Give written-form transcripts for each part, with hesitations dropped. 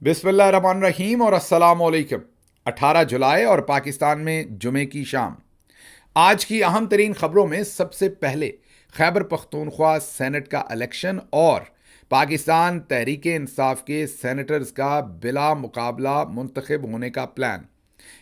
बिस्मिल्लाहिर्रहमानिर्रहीम और अस्सलामुअलैकुम। 18 जुलाई और पाकिस्तान में जुमे की शाम। आज की अहम तरीन खबरों में सबसे पहले खैबर पख्तूनख्वा सेनेट का इलेक्शन और पाकिस्तान तहरीक इंसाफ के सेनेटर्स का बिला मुकाबला मुंतखब होने का प्लान।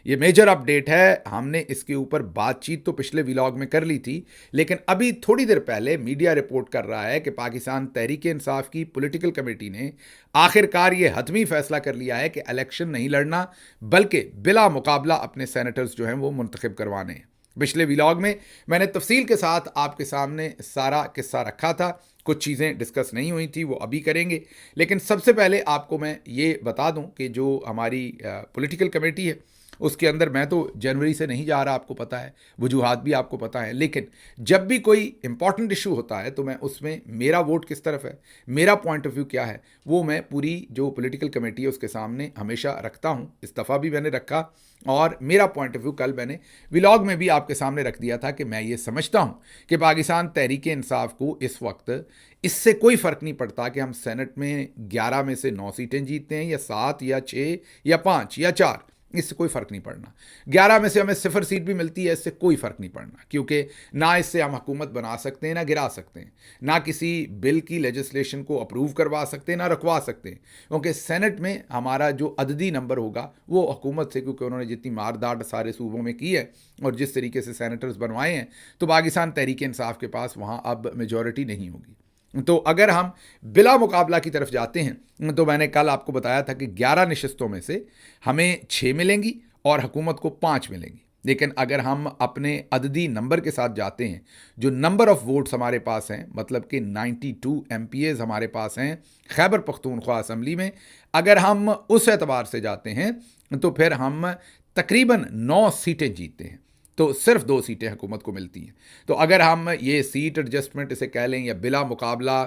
ये मेजर अपडेट है। हमने इसके ऊपर बातचीत तो पिछले व्लॉग में कर ली थी, लेकिन अभी थोड़ी देर पहले मीडिया रिपोर्ट कर रहा है कि पाकिस्तान तहरीक इंसाफ की पॉलिटिकल कमेटी ने आखिरकार ये हतमी फैसला कर लिया है कि इलेक्शन नहीं लड़ना, बल्कि बिला मुकाबला अपने सेनेटर्स जो हैं वो मुंतखब करवाने हैं। पिछले व्लॉग में मैंने तफसील के साथ आपके सामने सारा किस्सा रखा था। कुछ चीज़ें डिस्कस नहीं हुई थी, वो अभी करेंगे। लेकिन सबसे पहले आपको मैं ये बता दूं कि जो हमारी पॉलिटिकल कमेटी है उसके अंदर मैं तो जनवरी से नहीं जा रहा, आपको पता है, वजूहात भी आपको पता है। लेकिन जब भी कोई इंपॉर्टेंट इशू होता है तो मैं उसमें मेरा वोट किस तरफ है, मेरा पॉइंट ऑफ व्यू क्या है, वो मैं पूरी जो पॉलिटिकल कमेटी है उसके सामने हमेशा रखता हूँ। इस दफ़ा भी मैंने रखा और मेरा पॉइंट ऑफ व्यू कल मैंने व्लॉग में भी आपके सामने रख दिया था कि मैं ये समझता हूँ कि पाकिस्तान तहरीक इंसाफ को इस वक्त इससे कोई फ़र्क नहीं पड़ता कि हम सेनेट में 11 में से 9 सीटें जीतते हैं या 7 या 6 या 5 या 4, इससे कोई फ़र्क नहीं पड़ना। 11 में से हमें 0 सीट भी मिलती है, इससे कोई फ़र्क नहीं पड़ना, क्योंकि ना इससे हम हुकूमत बना सकते हैं ना गिरा सकते हैं, ना किसी बिल की लेजिस्लेशन को अप्रूव करवा सकते हैं ना रखवा सकते हैं, क्योंकि सेनेट में हमारा जो अददी नंबर होगा वो हुकूमत से, क्योंकि उन्होंने जितनी मारदाट सारे सूबों में की है और जिस तरीके से सेनेटर्स बनवाए हैं, तो पाकिस्तान तहरीक इंसाफ के पास वहाँ अब मेजॉरिटी नहीं होगी। तो अगर हम बिला मुकाबला की तरफ जाते हैं तो मैंने कल आपको बताया था कि 11 नशस्तों में से हमें 6 मिलेंगी और हुकूमत को 5 मिलेंगी। लेकिन अगर हम अपने अददी नंबर के साथ जाते हैं, जो नंबर ऑफ़ वोट्स हमारे पास हैं, मतलब कि 92 MPAs हमारे पास हैं खैबर पख्तूनख्वा असम्बली में, अगर हम उस एतबार से जाते हैं तो फिर हम तकरीबन 9 सीटें जीतते हैं, तो सिर्फ 2 सीटें हुकूमत को मिलती हैं। तो अगर हम ये सीट एडजस्टमेंट इसे कह लें या बिला मुकाबला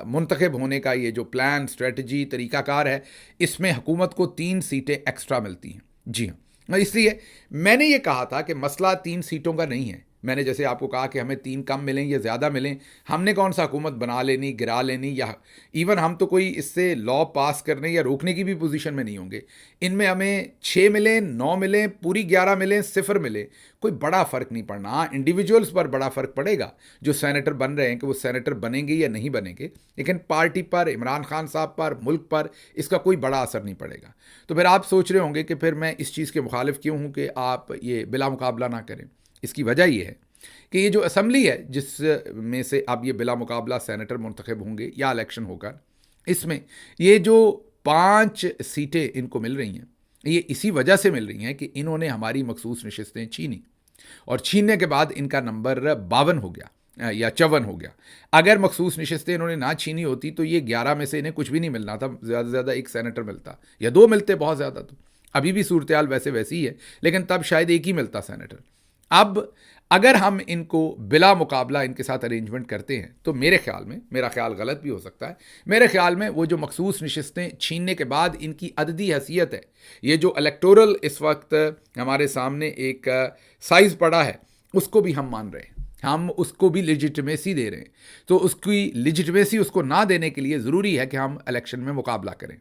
मुंतखब होने का ये जो प्लान, स्ट्रेटजी, तरीक़ाकार है, इसमें हुकूमत को 3 सीटें एक्स्ट्रा मिलती हैं। जी हाँ, इसलिए मैंने ये कहा था कि मसला 3 सीटों का नहीं है। मैंने जैसे आपको कहा कि हमें 3 कम मिलें या ज़्यादा मिलें, हमने कौन सा हुकूमत बना लेनी, गिरा लेनी, या इवन हम तो कोई इससे लॉ पास करने या रोकने की भी पोजीशन में नहीं होंगे। इनमें हमें 6 मिलें, 9 मिलें, पूरी 11 मिलें, 0 मिले, कोई बड़ा फ़र्क नहीं पड़ना। हाँ, इंडिविजुअल्स पर बड़ा फ़र्क पड़ेगा जो सेनेटर बन रहे हैं कि वो सेनेटर बनेंगे या नहीं बनेंगे, लेकिन पार्टी पर, इमरान खान साहब पर, मुल्क पर इसका कोई बड़ा असर नहीं पड़ेगा। तो फिर आप सोच रहे होंगे कि फिर मैं इस चीज़ के मुखालिफ क्यों हूँ कि आप ये बिला मुकाबला ना करें। इसकी वजह ये है कि ये जो असम्बली है जिस में से अब ये बिला मुकाबला सेनेटर मुंतखब होंगे या इलेक्शन होकर, इसमें ये जो 5 सीटें इनको मिल रही हैं, ये इसी वजह से मिल रही हैं कि इन्होंने हमारी मखसूस नशस्तें छीनी और छीनने के बाद इनका नंबर 52 हो गया या 54 हो गया। अगर मखसूस नशस्तें इन्होंने ना छीनी होती तो ये 11 में से इन्हें कुछ भी नहीं मिलना था, ज़्यादा से ज़्यादा 1 सेनेटर मिलता या 2 मिलते, बहुत ज़्यादा। तो अभी भी सूरत हाल वैसे वैसी ही है, लेकिन तब शायद 1 ही मिलता सेनेटर। अब अगर हम इनको बिला मुकाबला इनके साथ अरेंजमेंट करते हैं तो मेरे ख्याल में, मेरा ख्याल गलत भी हो सकता है, मेरे ख्याल में वो जो मखसूस नशस्तें छीनने के बाद इनकी अददी हैसियत है, ये जो इलेक्टोरल इस वक्त हमारे सामने एक साइज़ पड़ा है, उसको भी हम मान रहे हैं, हम उसको भी लेजिटिमेसी दे रहे हैं। तो उसकी लेजिटिमेसी उसको ना देने के लिए ज़रूरी है कि हम इलेक्शन में मुकाबला करें।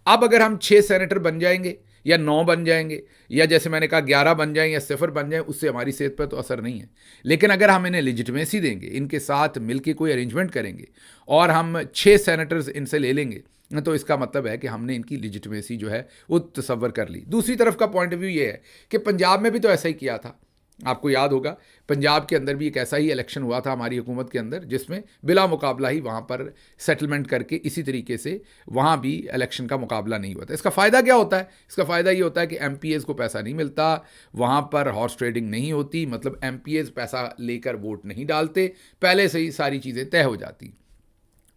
अब अगर हम 6 सेनेटर बन जाएंगे या 9 बन जाएंगे या जैसे मैंने कहा 11 बन जाएं या 0 बन जाएं, उससे हमारी सेहत पर तो असर नहीं है। लेकिन अगर हम इन्हें लेजिटिमेसी देंगे, इनके साथ मिलकर कोई अरेंजमेंट करेंगे और हम 6 सेनेटर्स इनसे ले लेंगे, तो इसका मतलब है कि हमने इनकी लेजिटिमेसी जो है वो तसव्वुर कर ली। दूसरी तरफ का पॉइंट ऑफ व्यू ये है कि पंजाब में भी तो ऐसा ही किया था। आपको याद होगा पंजाब के अंदर भी एक ऐसा ही इलेक्शन हुआ था हमारी हुकूमत के अंदर, जिसमें बिला मुकाबला ही वहाँ पर सेटलमेंट करके इसी तरीके से वहाँ भी इलेक्शन का मुकाबला नहीं हुआ था। इसका फ़ायदा क्या होता है? इसका फ़ायदा ये होता है कि MPAs को पैसा नहीं मिलता, वहाँ पर हॉर्स ट्रेडिंग नहीं होती, मतलब MPAs पैसा लेकर वोट नहीं डालते, पहले से ही सारी चीज़ें तय हो जाती।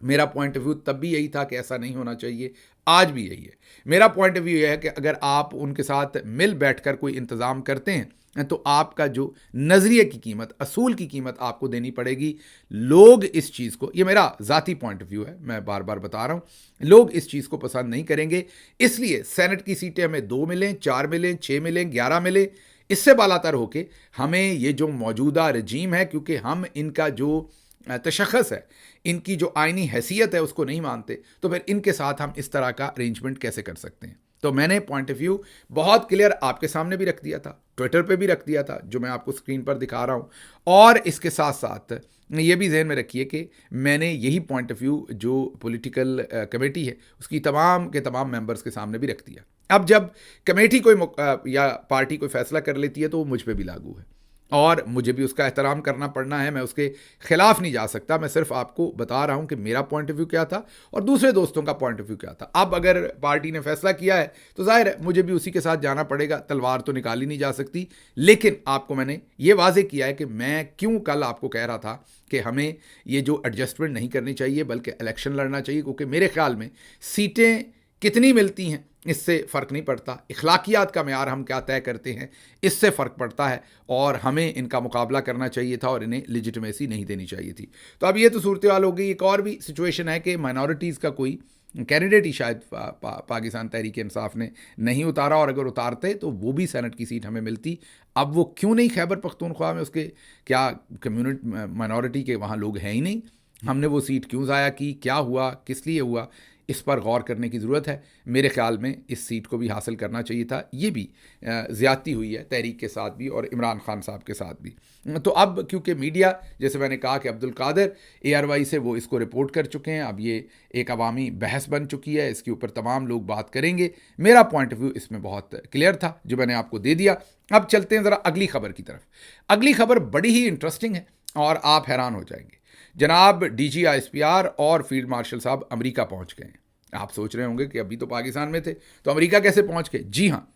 मेरा पॉइंट ऑफ व्यू तब भी यही था कि ऐसा नहीं होना चाहिए, आज भी यही है। मेरा पॉइंट ऑफ व्यू यह है कि अगर आप उनके साथ मिल बैठकर कोई इंतज़ाम करते हैं तो आपका जो नज़रिए की कीमत, असूल की कीमत आपको देनी पड़ेगी। लोग इस चीज़ को, ये मेरा ज़ाती पॉइंट ऑफ व्यू है, मैं बार बार बता रहा हूँ, लोग इस चीज़ को पसंद नहीं करेंगे। इसलिए सेनेट की सीटें हमें 2 मिलें, 4 मिलें, 6 मिलें, 11 मिलें, इससे बालातर होके हमें ये जो मौजूदा रजीम है, क्योंकि हम इनका जो तशख़्ख़ुस है, इनकी जो आइनी हैसियत है उसको नहीं मानते, तो फिर इनके साथ हम इस तरह का अरेंजमेंट कैसे कर सकते हैं। तो मैंने पॉइंट ऑफ व्यू बहुत क्लियर आपके सामने भी रख दिया था, ट्विटर पे भी रख दिया था, जो मैं आपको स्क्रीन पर दिखा रहा हूँ, और इसके साथ साथ ये भी जहन में रखिए कि मैंने यही पॉइंट ऑफ व्यू जो पॉलिटिकल कमेटी है उसकी तमाम के तमाम मेंबर्स के सामने भी रख दिया। अब जब कमेटी कोई या पार्टी कोई फैसला कर लेती है तो वो मुझ पे भी लागू है, और मुझे भी उसका एहतराम करना पड़ना है। मैं उसके खिलाफ नहीं जा सकता, मैं सिर्फ आपको बता रहा हूं कि मेरा पॉइंट ऑफ व्यू क्या था और दूसरे दोस्तों का पॉइंट ऑफ व्यू क्या था। अब अगर पार्टी ने फैसला किया है तो जाहिर है मुझे भी उसी के साथ जाना पड़ेगा, तलवार तो निकाली नहीं जा सकती। लेकिन आपको मैंने ये वाजे किया है कि मैं क्यों कल आपको कह रहा था कि हमें ये जो एडजस्टमेंट नहीं करनी चाहिए बल्कि इलेक्शन लड़ना चाहिए, क्योंकि मेरे ख्याल में सीटें कितनी मिलती हैं इससे फ़र्क नहीं पड़ता, इखलाकियात का मेयार हम क्या तय करते हैं इससे फ़र्क पड़ता है, और हमें इनका मुकाबला करना चाहिए था और इन्हें लेजिटिमेसी नहीं देनी चाहिए थी। तो अब ये तो सूरत हाल हो गई। एक और भी सिचुएशन है कि माइनॉरिटीज़ का कोई कैंडिडेट ही शायद पाकिस्तान तहरीक इंसाफ ने नहीं उतारा, और अगर उतारते तो वो भी सेनेट की सीट हमें मिलती। अब वो क्यों नहीं खैबर पख्तूनख्वा में, उसके क्या कम्युनिटी माइनॉरिटी के वहाँ लोग हैं ही नहीं, हमने वो सीट क्यों ज़ाया की, क्या हुआ, किस लिए हुआ, इस पर गौर करने की ज़रूरत है। मेरे ख़्याल में इस सीट को भी हासिल करना चाहिए था। ये भी ज़्यादती हुई है तहरीक के साथ भी और इमरान खान साहब के साथ भी। तो अब क्योंकि मीडिया, जैसे मैंने कहा कि अब्दुल कादिर ARY से वो इसको रिपोर्ट कर चुके हैं, अब ये एक अवामी बहस बन चुकी है, इसके ऊपर तमाम लोग बात करेंगे। मेरा पॉइंट ऑफ व्यू इसमें बहुत क्लियर था जो मैंने आपको दे दिया। अब चलते हैं ज़रा अगली खबर की तरफ। अगली खबर बड़ी ही इंटरेस्टिंग है और आप हैरान हो जाएंगे। जनाब DG ISPR और फील्ड मार्शल साहब अमेरिका पहुंच गए हैं। आप सोच रहे होंगे कि अभी तो पाकिस्तान में थे, तो अमेरिका कैसे पहुंच गए? जी हाँ,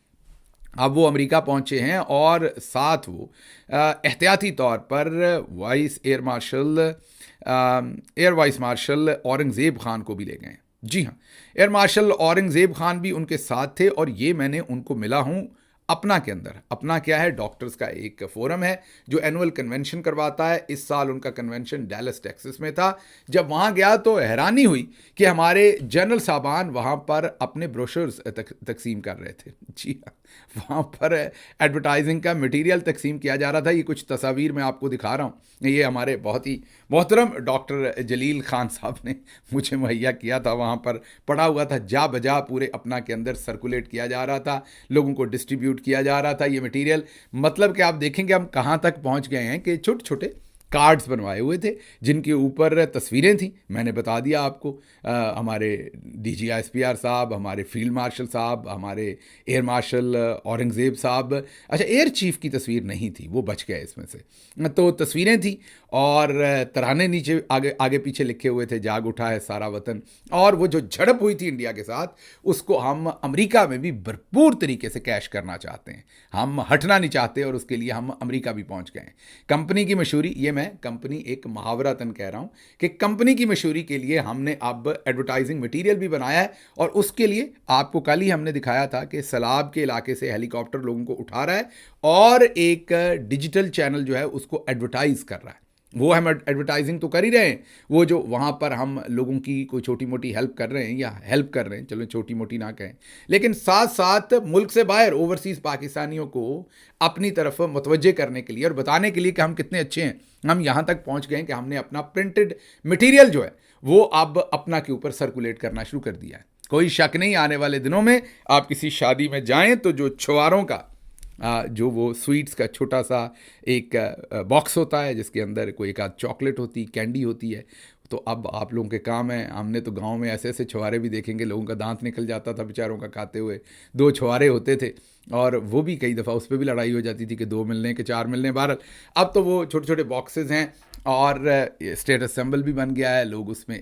अब वो अमेरिका पहुंचे हैं और साथ वो एहतियाती तौर पर air vice marshal Aurangzeb Khan को भी ले गए हैं। जी हाँ, एयर मार्शल औरंगज़ेब खान भी उनके साथ थे, और ये मैंने उनको मिला हूँ अपना के अंदर। अपना क्या है? डॉक्टर्स का एक फोरम है जो एनुअल कन्वेंशन करवाता है। इस साल उनका कन्वेंशन डैलस टेक्सास में था। जब वहाँ गया तो हैरानी हुई कि हमारे जनरल साहबान वहाँ पर अपने ब्रोशर्स तकसीम कर रहे थे। जी हाँ, वहाँ पर एडवर्टाइजिंग का मटेरियल तकसीम किया जा रहा था। ये कुछ तस्वीर मैं आपको दिखा रहा हूँ, ये हमारे बहुत ही मोहतरम डॉक्टर जलील खान साहब ने मुझे मुहैया किया था। वहाँ पर पड़ा हुआ था, जा बजा पूरे अपना के अंदर सर्कुलेट किया जा रहा था, लोगों को डिस्ट्रीब्यूट किया जा रहा था ये मटेरियल। मतलब कि आप देखेंगे हम कहाँ तक पहुँच गए हैं कि छोटे छोटे कार्ड्स बनवाए हुए थे जिनके ऊपर तस्वीरें थी। मैंने बता दिया आपको, हमारे DG ISPR साहब, हमारे फील्ड मार्शल साहब, हमारे एयर मार्शल औरंगज़ेब साहब। अच्छा, एयर चीफ की तस्वीर नहीं थी, वो बच गया इसमें से। तो तस्वीरें थी और तराने नीचे आगे आगे पीछे लिखे हुए थे, जाग उठा है सारा वतन। और वो जो झड़प हुई थी इंडिया के साथ, उसको हम अमेरिका में भी भरपूर तरीके से कैश करना चाहते हैं। हम हटना नहीं चाहते और उसके लिए हम अमेरिका भी पहुंच गए। कंपनी की मशहूरी, ये मैं कंपनी एक मुहावरातन कह रहा हूं कि कंपनी की मशहूरी के लिए हमने अब एडवर्टाइजिंग मटेरियल भी बनाया है। और उसके लिए आपको कल ही हमने दिखाया था कि सलाब के इलाके से हेलीकॉप्टर लोगों को उठा रहा है और एक डिजिटल चैनल जो है उसको एडवर्टाइज कर रहा है। वो हम एडवर्टाइजिंग तो कर ही रहे हैं, वो जो वहाँ पर हम लोगों की कोई छोटी मोटी हेल्प कर रहे हैं या हेल्प कर रहे हैं, चलो छोटी मोटी ना कहें, लेकिन साथ साथ मुल्क से बाहर ओवरसीज़ पाकिस्तानियों को अपनी तरफ मुतवज्जे करने के लिए और बताने के लिए कि हम कितने अच्छे हैं। हम यहाँ तक पहुँच गए कि हमने अपना प्रिंटेड मटीरियल जो है वो अब अपना के ऊपर सर्कुलेट करना शुरू कर दिया है। कोई शक नहीं, आने वाले दिनों में आप किसी शादी में जाएँ तो जो छुआरों का जो वो स्वीट्स का छोटा सा एक बॉक्स होता है जिसके अंदर कोई एक आध चॉकलेट होती, कैंडी होती है, तो अब आप लोगों के काम है। हमने तो गांव में ऐसे ऐसे छुआरे भी देखेंगे, लोगों का दांत निकल जाता था बेचारों का खाते हुए। 2 छुआरे होते थे और वो भी कई दफ़ा उस पर भी लड़ाई हो जाती थी कि 2 मिलने के 4 मिलने। बहरहाल अब तो वो छोटे छोटे बॉक्सेस हैं और स्टेटस सिंबल भी बन गया है। लोग उसमें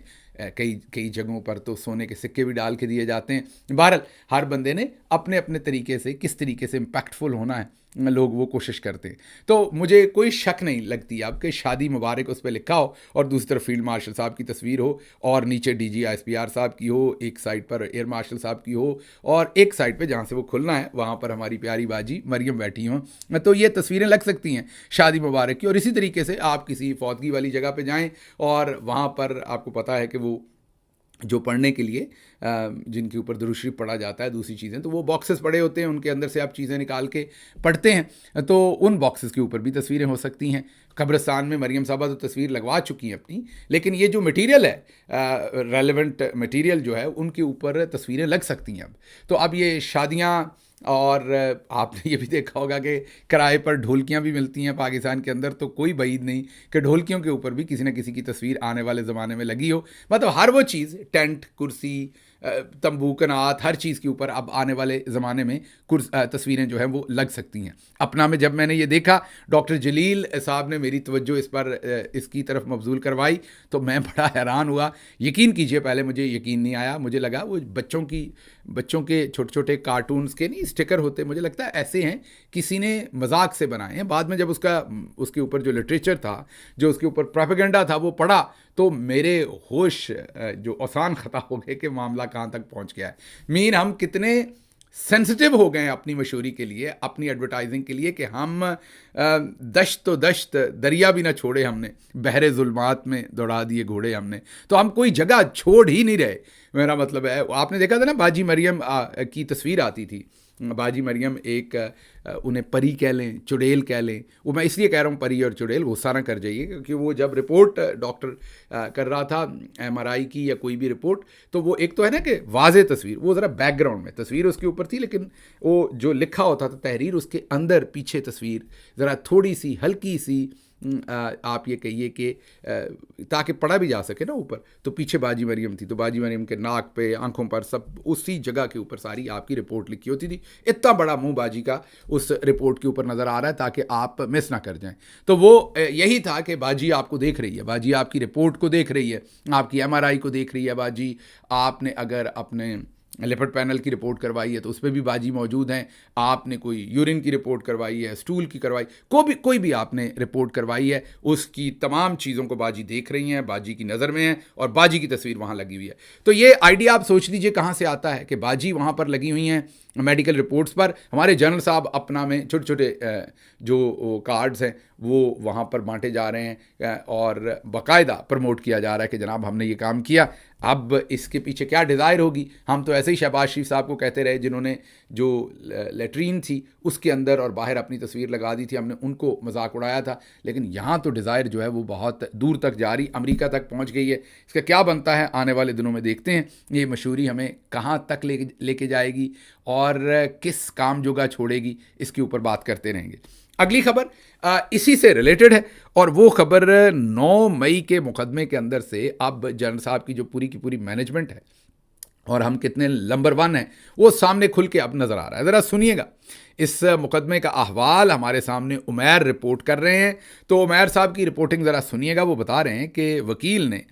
कई जगहों पर तो सोने के सिक्के भी डाल के दिए जाते हैं। बहरहाल हर बंदे ने अपने अपने तरीके से किस तरीके से इम्पैक्टफुल होना है, लोग वो कोशिश करते हैं। तो मुझे कोई शक नहीं लगती अब कि शादी मुबारक उस पर लिखा हो और दूसरी तरफ फील्ड मार्शल साहब की तस्वीर हो और नीचे DG ISPR साहब की हो, एक साइड पर एयर मार्शल साहब की हो और एक साइड पे जहाँ से वो खुलना है वहाँ पर हमारी प्यारी बाजी मरियम बैठी हों। तो ये तस्वीरें लग सकती हैं शादी मुबारक की। और इसी तरीके से आप किसी फौतगी वाली जगह पर जाएँ और वहाँ पर आपको पता है कि वो जो पढ़ने के लिए जिनके ऊपर दुरूद शरीफ पढ़ा जाता है, दूसरी चीज़ें, तो वो बॉक्सेस पड़े होते हैं, उनके अंदर से आप चीज़ें निकाल के पढ़ते हैं, तो उन बॉक्सेस के ऊपर भी तस्वीरें हो सकती हैं। कब्रिस्तान में मरियम साहबा तो तस्वीर लगवा चुकी हैं अपनी, लेकिन ये जो मटेरियल है, रेलेवेंट मटेरियल जो है, उनके ऊपर तस्वीरें लग सकती हैं अब। तो अब ये शादियाँ, और आपने ये भी देखा होगा कि किराए पर ढोलकियाँ भी मिलती हैं पाकिस्तान के अंदर, तो कोई बईद नहीं कि ढोलकियों के ऊपर भी किसी न किसी की तस्वीर आने वाले ज़माने में लगी हो। मतलब हर वो चीज़, टेंट, कुर्सी, तंबू, कनात, हर चीज़ के ऊपर अब आने वाले ज़माने में तस्वीरें जो हैं वो लग सकती हैं। अपना में जब मैंने ये देखा, डॉक्टर जलील साहब ने मेरी तवज्जो इस पर इसकी तरफ मबजूल करवाई, तो मैं बड़ा हैरान हुआ। यकीन कीजिए, पहले मुझे यकीन नहीं आया, मुझे लगा वो बच्चों के छोटे छोटे कार्टून्स के नहीं स्टिकर होते, मुझे लगता है ऐसे हैं, किसी ने मजाक से बनाए हैं। बाद में जब उसके ऊपर जो लिटरेचर था, जो उसके ऊपर प्रोपेगेंडा था, वो पढ़ा, तो मेरे होश जो आसान ख़ता हो गए कि मामला कहाँ तक पहुँच गया है। मीन हम कितने सेंसिटिव हो गए हैं अपनी मशहूरी के लिए, अपनी एडवर्टाइजिंग के लिए, कि हम दश्त तो दश्त, दरिया भी ना छोड़े हमने, बहरे जुल्मात में दौड़ा दिए घोड़े हमने। तो हम कोई जगह छोड़ ही नहीं रहे। मेरा मतलब है, आपने देखा था ना, बाजी मरियम की तस्वीर आती थी। बाजी मरियम एक उन्हें परी कह लें, चुड़ैल कह लें, वो मैं इसलिए कह रहा हूँ परी और चुड़ैल, गुस्सा ना कर जाइए, क्योंकि वो जब रिपोर्ट डॉक्टर कर रहा था MRI की या कोई भी रिपोर्ट, तो वो एक तो है ना कि वाज़े तस्वीर, वो ज़रा बैकग्राउंड में तस्वीर उसके ऊपर थी, लेकिन वो जो लिखा होता था तहरीर, उसके अंदर पीछे तस्वीर ज़रा थोड़ी सी हल्की सी, आप ये कहिए कि ताकि पढ़ा भी जा सके ना ऊपर, तो पीछे बाजी मरियम थी, तो बाजी मरियम के नाक पे, आंखों पर, सब उसी जगह के ऊपर सारी आपकी रिपोर्ट लिखी होती थी। इतना बड़ा मुंह बाजी का उस रिपोर्ट के ऊपर नज़र आ रहा है ताकि आप मिस ना कर जाएं। तो वो यही था कि बाजी आपको देख रही है, बाजी आपकी रिपोर्ट को देख रही है, आपकी MRI को देख रही है बाजी। आपने अगर अपने लिपिड पैनल की रिपोर्ट करवाई है तो उस पर भी बाजी मौजूद हैं। आपने कोई यूरिन की रिपोर्ट करवाई है, स्टूल की करवाई, कोई भी आपने रिपोर्ट करवाई है, उसकी तमाम चीज़ों को बाजी देख रही हैं, बाजी की नज़र में है, और बाजी की तस्वीर वहाँ लगी हुई है। तो ये आइडिया आप सोच लीजिए कहाँ से आता है कि बाजी वहाँ पर लगी हुई हैं मेडिकल रिपोर्ट्स पर। हमारे जनरल साहब अपना में छोटे छोटे जो कार्ड्स हैं वो वहाँ पर बांटे जा रहे हैं, और बाकायदा प्रमोट किया जा रहा है कि जनाब हमने ये काम किया। अब इसके पीछे क्या डिज़ायर होगी? हम तो ऐसे ही शहबाज शरीफ साहब को कहते रहे, जिन्होंने जो लेटरीन थी उसके अंदर और बाहर अपनी तस्वीर लगा दी थी, हमने उनको मजाक उड़ाया था। लेकिन यहाँ तो डिज़ायर जो है वो बहुत दूर तक जा रही, अमेरिका तक पहुँच गई है। इसका क्या बनता है आने वाले दिनों में देखते हैं, ये मशहूरी हमें कहाँ तक लेके जाएगी और किस काम जोगा छोड़ेगी, इसके ऊपर बात करते रहेंगे। अगली खबर इसी से रिलेटेड है, और वो खबर 9 मई के मुकदमे के अंदर से अब जनरल साहब की जो पूरी की पूरी मैनेजमेंट है और हम कितने नंबर 1 हैं वो सामने खुल के अब नज़र आ रहा है। ज़रा सुनिएगा इस मुकदमे का अहवाल, हमारे सामने उमैर रिपोर्ट कर रहे हैं। तो उमैर साहब की रिपोर्टिंग ज़रा सुनिएगा। वो बता रहे हैं कि वकील ने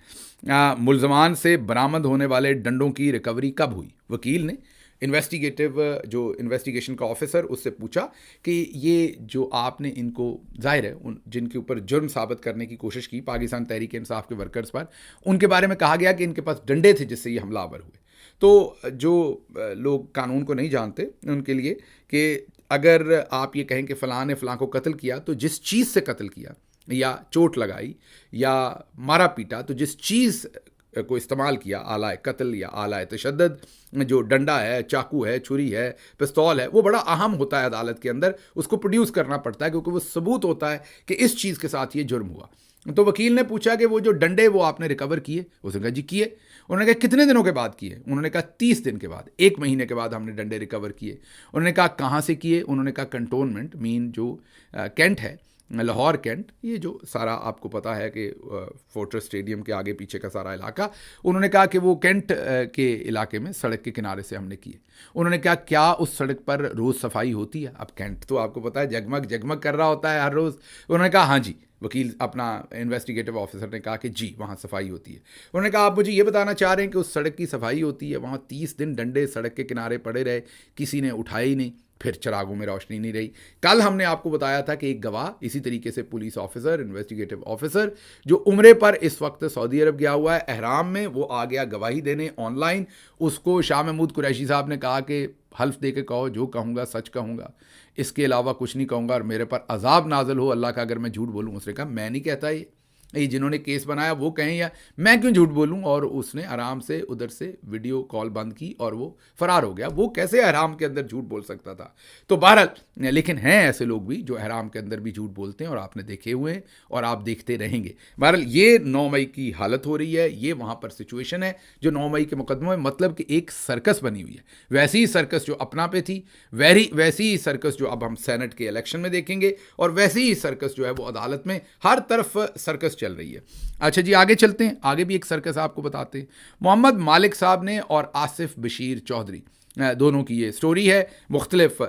मुल्ज़मान से बरामद होने वाले डंडों की रिकवरी कब हुई। वकील ने जो इन्वेस्टिगेशन का ऑफिसर, उससे पूछा कि ये जो आपने इनको, जाहिर है जिनके ऊपर जुर्म साबित करने की कोशिश की पाकिस्तान तहरीक इंसाफ के वर्कर्स पर, उनके बारे में कहा गया कि इनके पास डंडे थे जिससे ये हमलावर हुए। तो जो लोग कानून को नहीं जानते उनके लिए कि अगर आप ये कहें कि फ़लाँ ने फ़लाँ को कत्ल किया, तो जिस चीज़ से कत्ल किया या चोट लगाई या मारा पीटा, तो जिस चीज़ को इस्तेमाल किया, आलाए कत्ल या आलाए तशद्दुद, जो डंडा है, चाकू है, छुरी है, पिस्तौल है, वो बड़ा अहम होता है अदालत के अंदर। उसको प्रोड्यूस करना पड़ता है क्योंकि वो सबूत होता है कि इस चीज़ के साथ ये जुर्म हुआ। तो वकील ने पूछा कि वो जो डंडे वो आपने रिकवर किए? उसने कहा जी किए। उन्होंने कहा कितने दिनों के बाद किए? उन्होंने कहा 30 दिन के बाद, 1 महीने के बाद हमने डंडे रिकवर किए। उन्होंने कहा कहाँ से किए? उन्होंने कहा कंटोनमेंट, मीन जो कैंट है, लाहौर कैंट, ये जो सारा आपको पता है कि फोर्ट्रेस स्टेडियम के आगे पीछे का सारा इलाका। उन्होंने कहा कि वो कैंट के इलाके में सड़क के किनारे से हमने किए। उन्होंने कहा क्या उस सड़क पर रोज़ सफाई होती है? अब कैंट तो आपको पता है जगमग जगमग कर रहा होता है हर रोज़। उन्होंने कहा हाँ जी। वकील अपना इन्वेस्टिगेटिव ऑफिसर ने कहा कि जी वहाँ सफाई होती है। उन्होंने कहा आप मुझे ये बताना चाह रहे हैं कि उस सड़क की सफाई होती है, वहाँ 30 दिन डंडे सड़क के किनारे पड़े रहे, किसी ने उठाए ही नहीं, फिर चिरागों में रोशनी नहीं रही। कल हमने आपको बताया था कि एक गवाह इसी तरीके से पुलिस ऑफिसर, इन्वेस्टिगेटिव ऑफिसर जो उम्रे पर इस वक्त सऊदी अरब गया हुआ है एहराम में, वो आ गया गवाही देने ऑनलाइन। उसको शाह महमूद कुरैशी साहब ने कहा कि हल्फ दे के कहो, जो कहूँगा सच कहूँगा, इसके अलावा कुछ नहीं कहूँगा, और मेरे पर अजाब नाजल हो अल्लाह का अगर मैं झूठ बोलूँ। उसने कहा मैं नहीं कहता ये, ये जिन्होंने केस बनाया वो कहें या मैं क्यों झूठ बोलूं, और उसने आराम से उधर से वीडियो कॉल बंद की और वो फरार हो गया। वो कैसे अहराम के अंदर झूठ बोल सकता था? तो बहरहाल, लेकिन हैं ऐसे लोग भी जो अहराम के अंदर भी झूठ बोलते हैं और आपने देखे हुए हैं और आप देखते रहेंगे। बहरहाल ये 9 मई की हालत हो रही है, ये वहाँ पर सिचुएशन है जो 9 मई के मुकदमे में, मतलब कि एक सर्कस बनी हुई है। वैसी ही सर्कस जो अपना पे थी, वैसी ही सर्कस जो अब हम सेनेट के इलेक्शन में देखेंगे, और वैसी ही सर्कस जो है वो अदालत में, हर तरफ सर्कस चल रही है। अच्छा जी, आगे चलते हैं, आगे भी एक सर्कस आपको बताते हैं। मोहम्मद मालिक साहब ने और आसिफ बशीर चौधरी दोनों की ये स्टोरी है, मुख्तलिफ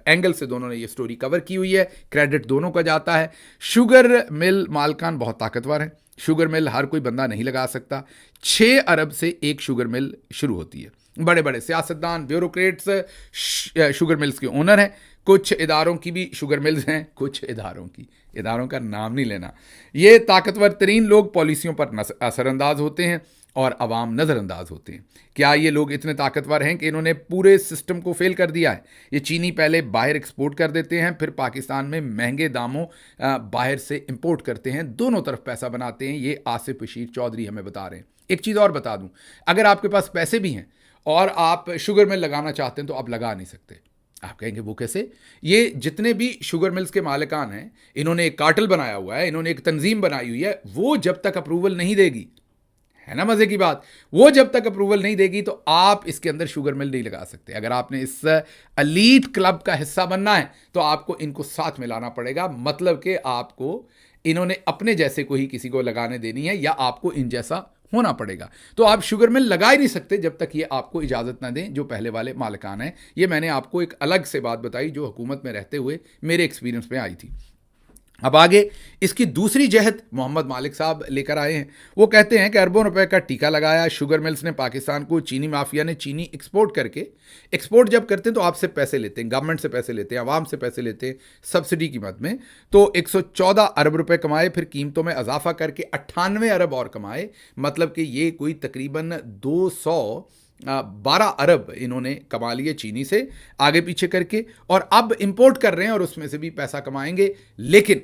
एंगल से दोनों ने ये स्टोरी कवर की हुई है, क्रेडिट दोनों का जाता है। शुगर मिल मालकान बहुत ताकतवर हैं, शुगर मिल हर कोई बंदा नहीं लगा सकता। 6 अरब से एक शुगर मिल शुरू होती है। बड़े बड़े सियासतदान, ब्यूरोक्रेट्स शुगर मिल्स के ओनर हैं। कुछ इदारों की भी शुगर मिल्स हैं, कुछ इदारों का नाम नहीं लेना। ये ताकतवर तरीन लोग पॉलिसियों पर असरअंदाज होते हैं और अवाम नज़रअंदाज होते हैं। क्या ये लोग इतने ताकतवर हैं कि इन्होंने पूरे सिस्टम को फेल कर दिया है? ये चीनी पहले बाहर एक्सपोर्ट कर देते हैं, फिर पाकिस्तान में महंगे दामों बाहर से इंपोर्ट करते हैं, दोनों तरफ पैसा बनाते हैं। ये आसिफ बशीर चौधरी हमें बता रहे हैं। एक चीज़ और बता दूं, अगर आपके पास पैसे भी हैं और आप शुगर मिल लगाना चाहते हैं तो आप लगा नहीं सकते। आप कहेंगे वो कैसे? ये जितने भी शुगर मिल्स के मालिकान हैं, इन्होंने एक कार्टेल बनाया हुआ है, इन्होंने एक तंजीम बनाई हुई है। वो जब तक अप्रूवल नहीं देगी, है ना मजे की बात, वो जब तक अप्रूवल नहीं देगी तो आप इसके अंदर शुगर मिल नहीं लगा सकते। अगर आपने इस एलीट क्लब का हिस्सा बनना है तो आपको इनको साथ मिलाना पड़ेगा, मतलब कि आपको इन्होंने अपने जैसे को ही किसी को लगाने देनी है या आपको इन जैसा होना पड़ेगा। तो आप शुगर मिल लगा ही नहीं सकते जब तक ये आपको इजाज़त ना दें जो पहले वाले मालिकान हैं। ये मैंने आपको एक अलग से बात बताई जो हुकूमत में रहते हुए मेरे एक्सपीरियंस में आई थी। अब आगे इसकी दूसरी जहत मोहम्मद मालिक साहब लेकर आए हैं। वो कहते हैं कि अरबों रुपए का टीका लगाया शुगर मिल्स ने पाकिस्तान को, चीनी माफिया ने चीनी एक्सपोर्ट करके, एक्सपोर्ट जब करते हैं तो आपसे पैसे लेते हैं, गवर्नमेंट से पैसे लेते हैं, आवाम से पैसे लेते हैं सब्सिडी की मद में। तो 114 अरब रुपए कमाए, फिर कीमतों में इजाफा करके 98 अरब और कमाए, मतलब कि ये कोई तकरीबन 212 अरब इन्होंने कमा लिए चीनी से आगे पीछे करके, और अब इंपोर्ट कर रहे हैं और उसमें से भी पैसा कमाएंगे। लेकिन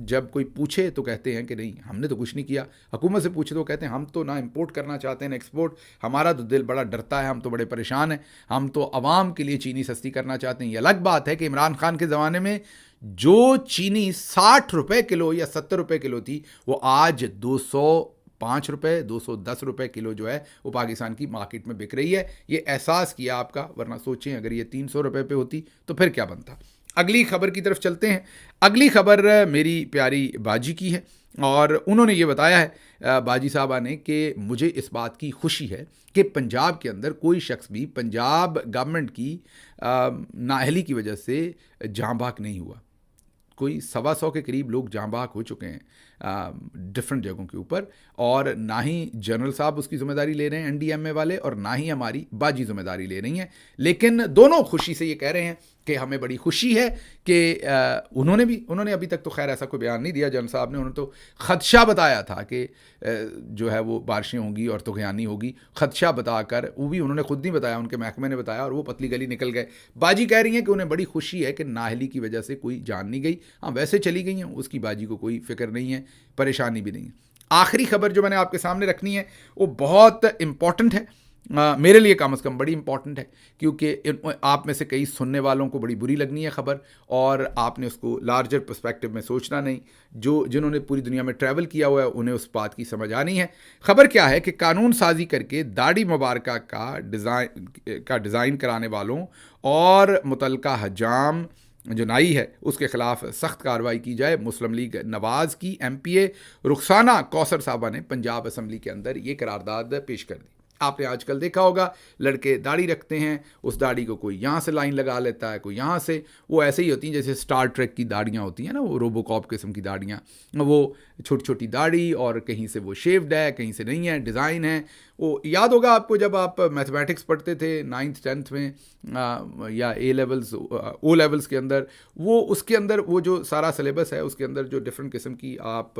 जब कोई पूछे तो कहते हैं कि नहीं हमने तो कुछ नहीं किया। हुकूमत से पूछे तो कहते हैं हम तो ना इंपोर्ट करना चाहते हैं ना एक्सपोर्ट, हमारा तो दिल बड़ा डरता है, हम तो बड़े परेशान हैं, हम तो आवाम के लिए चीनी सस्ती करना चाहते हैं। ये अलग बात है कि इमरान खान के ज़माने में जो चीनी 60 रुपये किलो या 70 रुपये किलो थी, वो आज 205 रुपये 210 रुपये किलो जो है वो पाकिस्तान की मार्केट में बिक रही है। ये एहसास किया आपका, वरना सोचें अगर ये 300 रुपये पे होती तो फिर क्या बनता। अगली खबर की तरफ चलते हैं। अगली खबर मेरी प्यारी बाजी की है और उन्होंने ये बताया है बाजी साहबा ने कि मुझे इस बात की खुशी है कि पंजाब के अंदर कोई शख्स भी पंजाब गवर्नमेंट की नाअहली की वजह से जाँ बाक नहीं हुआ। कोई 125 के करीब लोग जाँ बाक हो चुके हैं डिफरेंट जगहों के ऊपर, और ना ही जनरल साहब उसकी जिम्मेदारी ले रहे हैं एनडीएमए वाले, और ना ही हमारी बाजी जिम्मेदारी ले रही हैं। लेकिन दोनों खुशी से ये कह रहे हैं कि हमें बड़ी खुशी है कि उन्होंने अभी तक तो खैर ऐसा कोई बयान नहीं दिया जनरल साहब ने, उन्होंने तो खदशा बताया था कि जो है वो बारिशें होंगी और तुगयानी होगी, खदशा बताकर, वो भी उन्होंने खुद नहीं बताया, उनके महकमे ने बताया और वो पतली गली निकल गए। बाजी कह रही हैं कि उन्हें बड़ी खुशी है कि नाअहली की वजह से कोई जान नहीं गई। हाँ वैसे चली गई हैं, उसकी बाजी को कोई फिक्र नहीं है, परेशानी भी नहीं है। आखिरी खबर जो मैंने आपके सामने रखनी है वो बहुत इंपॉर्टेंट है, मेरे लिए कम से कम बड़ी इंपॉर्टेंट है, क्योंकि आप में से कई सुनने वालों को बड़ी बुरी लगनी है खबर, और आपने उसको लार्जर पर्सपेक्टिव में सोचना नहीं। जिन्होंने पूरी दुनिया में ट्रैवल किया हुआ है उन्हें उस बात की समझ आनी है। खबर क्या है कि कानून साजी करके दाढ़ी मुबारक का डिज़ाइन कराने वालों और मुतलका हजाम जो नाई है उसके खिलाफ सख्त कार्रवाई की जाए। मुस्लिम लीग नवाज़ की MPA रुखसाना कौसर साहबा ने पंजाब असम्बली के अंदर ये करारदाद पेश कर दी। आपने आजकल देखा होगा लड़के दाढ़ी रखते हैं, उस दाढ़ी को कोई यहाँ से लाइन लगा लेता है, कोई यहाँ से, वो ऐसे ही होती हैं जैसे स्टार ट्रेक की दाढ़ियाँ होती हैं ना, वो रोबोकॉप किस्म की दाढ़ियाँ, वो छोटी छोटी दाढ़ी, और कहीं से वो शेव्ड है कहीं से नहीं है, डिज़ाइन है। वो याद होगा आपको जब आप मैथमेटिक्स पढ़ते थे 9th 10th में या O लेवल्स के अंदर, वो उसके अंदर वो जो सारा सिलेबस है उसके अंदर जो डिफरेंट किस्म की आप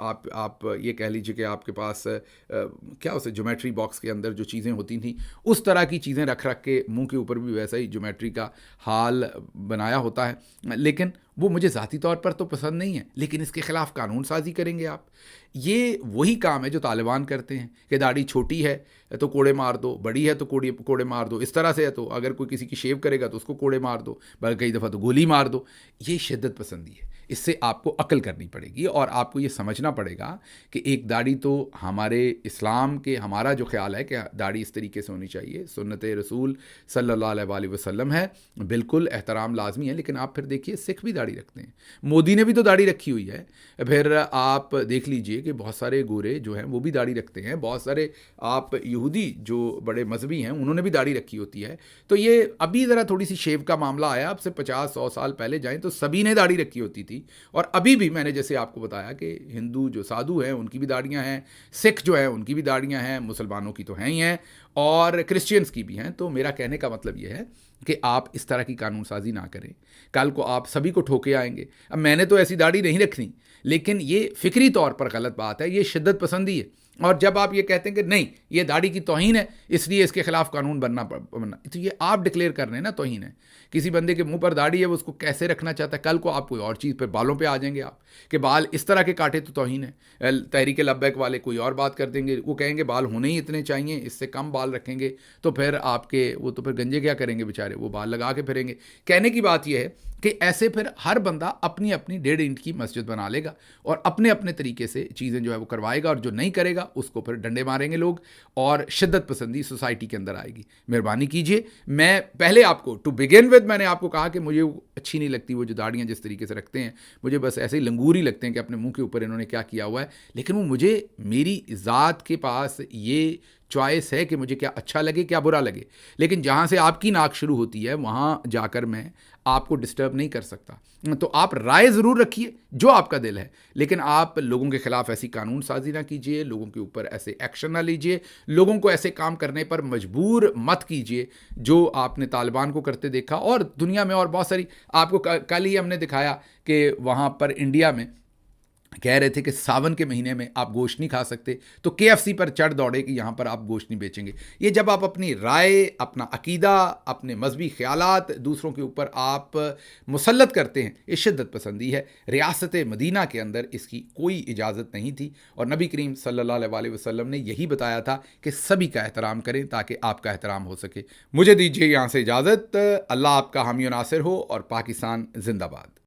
आप ये कह लीजिए कि आपके पास क्या उसे ज्योमेट्री बॉक्स के अंदर जो चीज़ें होती थी उस तरह की चीज़ें रख रख के मुंह के ऊपर भी वैसा ही ज्योमेट्री का हाल बनाया होता है। लेकिन वो मुझे ज़ाती तौर पर तो पसंद नहीं है, लेकिन इसके ख़िलाफ़ कानून साजी करेंगे आप। ये वही काम है जो तालिबान करते हैं कि दाढ़ी छोटी है तो कोड़े मार दो, बड़ी है तो कोड़े मार दो, इस तरह से है तो अगर कोई किसी की शेव करेगा तो उसको कोड़े मार दो, बल्कि कई दफ़ा तो गोली मार दो। ये शिद्दत पसंदी है। इससे आपको अक्ल करनी पड़ेगी और आपको ये समझना पड़ेगा कि एक दाढ़ी तो हमारे इस्लाम के हमारा जो ख्याल है कि दाढ़ी इस तरीके से होनी चाहिए, सुन्नत रसूल सल्लल्लाहु अलैहि वसल्लम है, बिल्कुल एहतराम लाजमी है। लेकिन आप फिर देखिए सिख भी दाढ़ी रखते हैं, मोदी ने भी तो दाढ़ी रखी हुई है। फिर आप देख लीजिए कि बहुत सारे गोरे जो हैं वो भी दाढ़ी रखते हैं, बहुत सारे आप यहूदी जो बड़े मजहबी हैं उन्होंने भी दाढ़ी रखी होती है। तो ये अभी ज़रा थोड़ी सी शेव का मामला आया, अब से 50-100 साल पहले जाएं तो सभी ने दाढ़ी रखी होती थी। और अभी भी मैंने जैसे आपको बताया कि हिंदू जो साधु हैं उनकी भी दाढ़ियाँ हैं, सिख जो हैं उनकी भी दाढ़ियाँ हैं, मुसलमानों की तो हैं ही हैं और क्रिश्चियंस की भी हैं। तो मेरा कहने का मतलब ये है कि आप इस तरह की कानून साजी ना करें, कल को आप सभी को ठोके आएंगे। अब मैंने तो ऐसी दाढ़ी नहीं रखनी, लेकिन ये फ़िक्री तौर पर गलत बात है, ये शिद्दत पसंदी है। और जब आप ये कहते हैं कि नहीं ये दाढ़ी की तौहीन है इसलिए इसके खिलाफ कानून बनना, तो ये आप डिक्लेयर कर रहे हैं ना तौहीन है। किसी बंदे के मुंह पर दाढ़ी है वो उसको कैसे रखना चाहता है, कल को आप कोई और चीज़ पर बालों पे आ जाएंगे आप कि बाल इस तरह के काटे तो तौहीन है। तहरीक लब्बैक वाले कोई और बात कर देंगे, वो कहेंगे बाल होने ही इतने चाहिए, इससे कम बाल रखेंगे तो फिर आपके वो तो फिर गंजे क्या करेंगे बेचारे, वो बाल लगा के फिरेंगे। कहने की बात यह है कि ऐसे फिर हर बंदा अपनी अपनी 1.5 इंच की मस्जिद बना लेगा और अपने अपने तरीके से चीज़ें जो है वो करवाएगा, और जो नहीं करेगा उसको फिर डंडे मारेंगे लोग और शिद्दत पसंदी सोसाइटी के अंदर आएगी। मेहरबानी कीजिए, मैं पहले आपको टू बिगिन विद मैंने आपको कहा कि मुझे अच्छी नहीं लगती वो जो दाढ़ियाँ जिस तरीके से रखते हैं, मुझे बस ऐसे ही लंगूर ही लगते हैं कि अपने मुंह के ऊपर इन्होंने क्या किया हुआ है। लेकिन वो मुझे मेरी ज़ात के पास ये चॉइस है कि मुझे क्या अच्छा लगे क्या बुरा लगे, लेकिन जहाँ से आपकी नाक शुरू होती है वहाँ जाकर मैं आपको डिस्टर्ब नहीं कर सकता। तो आप राय ज़रूर रखिए जो आपका दिल है, लेकिन आप लोगों के ख़िलाफ़ ऐसी कानून साजी ना कीजिए, लोगों के ऊपर ऐसे एक्शन ना लीजिए, लोगों को ऐसे काम करने पर मजबूर मत कीजिए जो आपने तालिबान को करते देखा और दुनिया में और बहुत सारी। आपको कल ही हमने दिखाया कि वहाँ पर इंडिया में कह रहे थे कि सावन के महीने में आप गोश्त नहीं खा सकते, तो केएफसी पर चढ़ दौड़े कि यहाँ पर आप गोश्त नहीं बेचेंगे। ये जब आप अपनी राय, अपना अकीदा, अपने मजहबी ख्यालात दूसरों के ऊपर आप मुसल्लत करते हैं, ये शिद्दत पसंदी है। रियासत मदीना के अंदर इसकी कोई इजाज़त नहीं थी और नबी करीम सल्लल्लाहु अलैहि वसल्लम ने यही बताया था कि सभी का एहतराम करें ताकि आपका एहतराम हो सके। मुझे दीजिए यहाँ से इजाज़त। अल्लाह आपका हामी नासिर हो और पाकिस्तान जिंदाबाद।